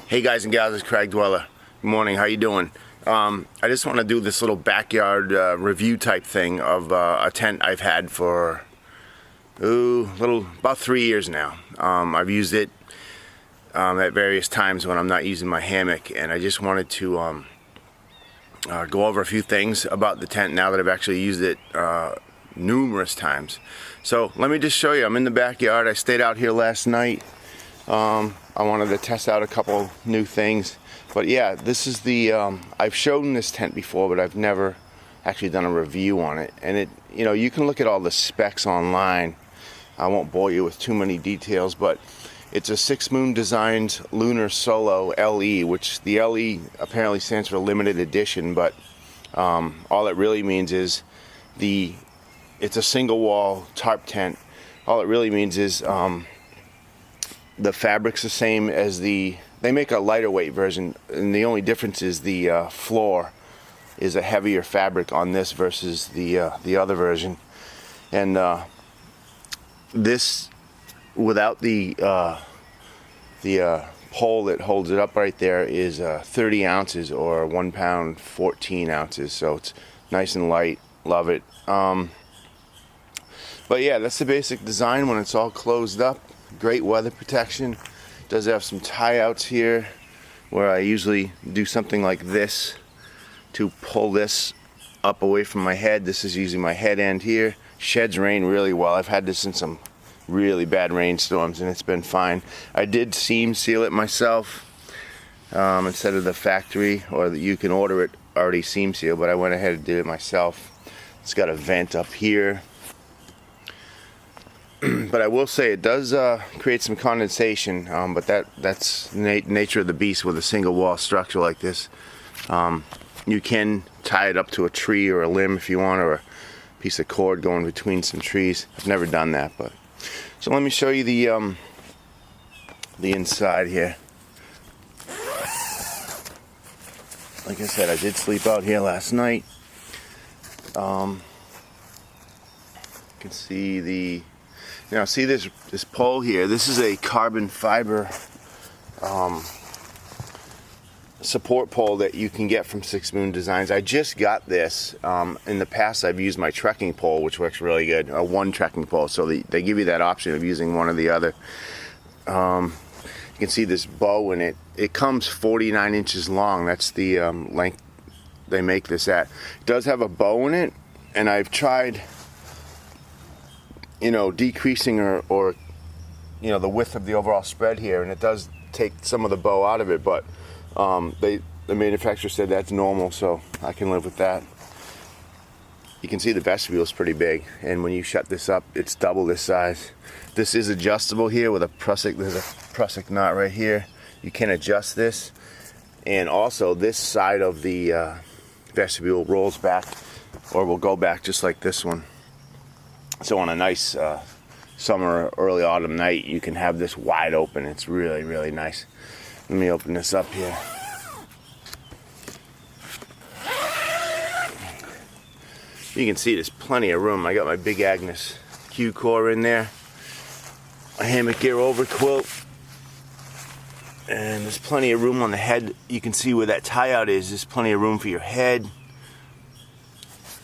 Hey guys and gals, it's Craig Dweller. Good morning, how you doing? I just want to do this little backyard review type thing of a tent I've had for about 3 years now. I've used it at various times when I'm not using my hammock, and I just wanted to go over a few things about the tent now that I've actually used it numerous times. So let me just show you. I'm in the backyard. I stayed out here last night. I wanted to test out a couple new things, but yeah, this is the I've shown this tent before, but I've never actually done a review on it. And it, you know, you can look at all the specs online. I won't bore you with too many details, but it's a 6 Moon Designs Lunar Solo LE, which the LE apparently stands for limited edition, but all it really means is it's a single wall tarp tent. All it really means is the fabric's the same as they make a lighter weight version, and the only difference is the floor is a heavier fabric on this versus the other version. And this, without the pole that holds it up right there, is 30 ounces or 1 pound 14 ounces, so it's nice and light. Love it. But yeah, that's the basic design when it's all closed up. Great weather protection. Does have some tie outs here where I usually do something like this to pull this up away from my head. This is using my head end here. Sheds rain really well. I've had this in some really bad rainstorms and it's been fine. I did seam seal it myself instead of the factory, or you can order it already seam sealed, but I went ahead and did it myself. It's got a vent up here. But I will say it does create some condensation, but that's the nature of the beast with a single wall structure like this. You can tie it up to a tree or a limb if you want, or a piece of cord going between some trees. I've never done that, but so let me show you the inside here. Like I said, I did sleep out here last night. You can see see this pole here. This is a carbon fiber support pole that you can get from 6 Moon Designs. I just got this. In the past I've used my trekking pole, which works really good, one trekking pole, so they give you that option of using one or the other. You can see this bow in it. It comes 49 inches long. That's the length they make this at. It does have a bow in it, and I've tried decreasing or the width of the overall spread here, and it does take some of the bow out of it, but the manufacturer said that's normal, so I can live with that. You can see the vestibule is pretty big, and when you shut this up, it's double this size. This is adjustable here with there's a prusik knot right here. You can adjust this, and also this side of the vestibule rolls back, or will go back just like this one. So on a nice summer or early autumn night, you can have this wide open. It's really, really nice. Let me open this up here. You can see there's plenty of room. I got my Big Agnes Q-core in there, a hammock gear over quilt, and there's plenty of room on the head. You can see where that tie out is. There's plenty of room for your head.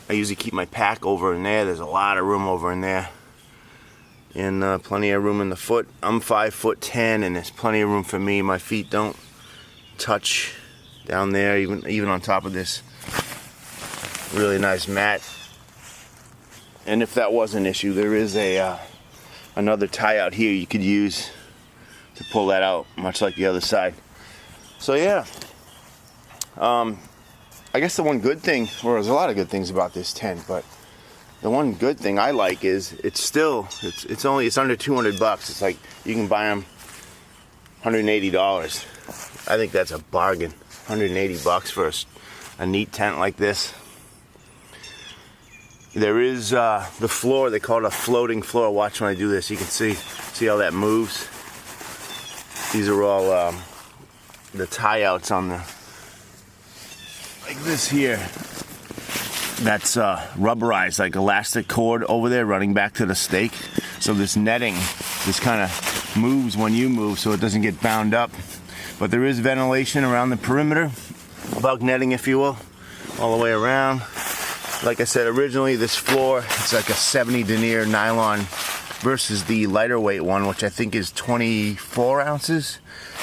I usually keep my pack over in there. There's a lot of room over in there, and plenty of room in the foot. I'm 5'10", and there's plenty of room for me. My feet don't touch down there, even on top of this really nice mat. And if that was an issue, there is another tie out here you could use to pull that out, much like the other side. So yeah. I guess the one good thing, well, there's a lot of good things about this tent, but the one good thing I like is it's under 200 bucks. It's like you can buy them $180. I think that's a bargain. 180 bucks for a neat tent like this. There is the floor. They call it a floating floor. Watch when I do this. You can see how that moves. These are all the tie outs on the, like this here. That's rubberized, like elastic cord over there running back to the stake. So this netting just kind of moves when you move, so it doesn't get bound up. But there is ventilation around the perimeter, bug netting if you will, all the way around. Like I said, originally this floor, it's like a 70 denier nylon versus the lighter weight one, which I think is 24 ounces.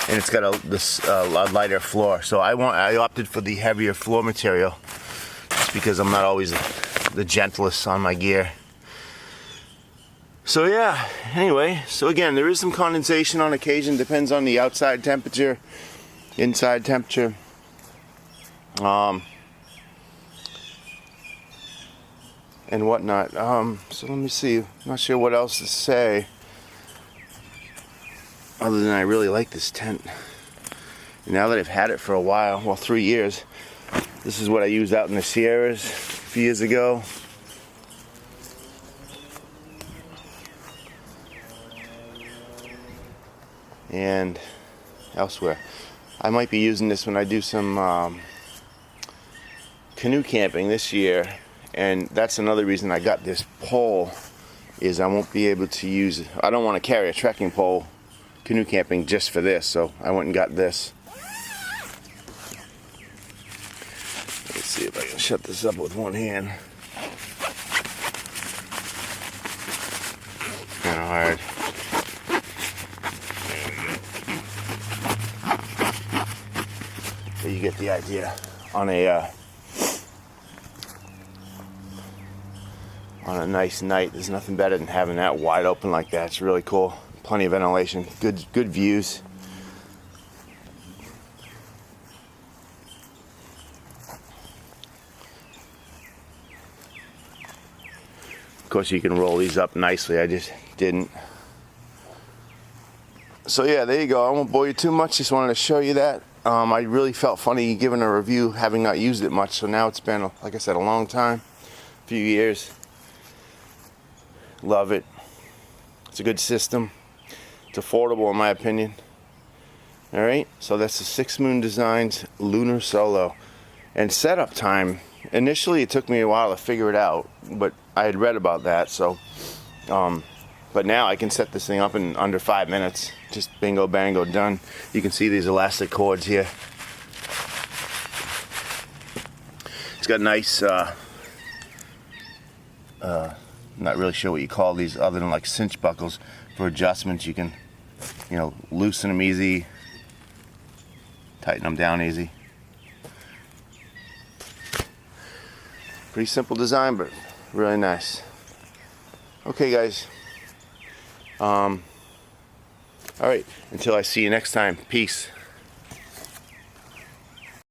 And it's got a lighter floor. So I opted for the heavier floor material just because I'm not always the gentlest on my gear. So yeah, anyway, so again, there is some condensation on occasion, depends on the outside temperature, inside temperature. And whatnot. So let me see, I'm not sure what else to say other than I really like this tent. And now that I've had it for a while, well, 3 years, this is what I used out in the Sierras a few years ago. And elsewhere. I might be using this when I do some canoe camping this year, and that's another reason I got this pole, is I won't be able to use, I don't want to carry a trekking pole canoe camping just for this, so I went and got this. Let's see if I can shut this up with one hand. Kind of hard. You get the idea. On a nice night, there's nothing better than having that wide open like that. It's really cool. Plenty of ventilation, good views. Of course, you can roll these up nicely. I just didn't. So yeah, there you go. I won't bore you too much. Just wanted to show you that. I really felt funny giving a review having not used it much, so now it's been, like I said, a long time, a few years. Love it. It's a good system. It's affordable in my opinion. Alright, so that's the Six Moon Designs Lunar Solo. And setup time, initially it took me a while to figure it out, but I had read about that, so but now I can set this thing up in under 5 minutes. Just bingo bango done. You can see these elastic cords here. It's got nice, not really sure what you call these other than like cinch buckles for adjustments. You can, you know, loosen them easy, tighten them down easy. Pretty simple design, but really nice. Okay guys. Alright, until I see you next time, peace.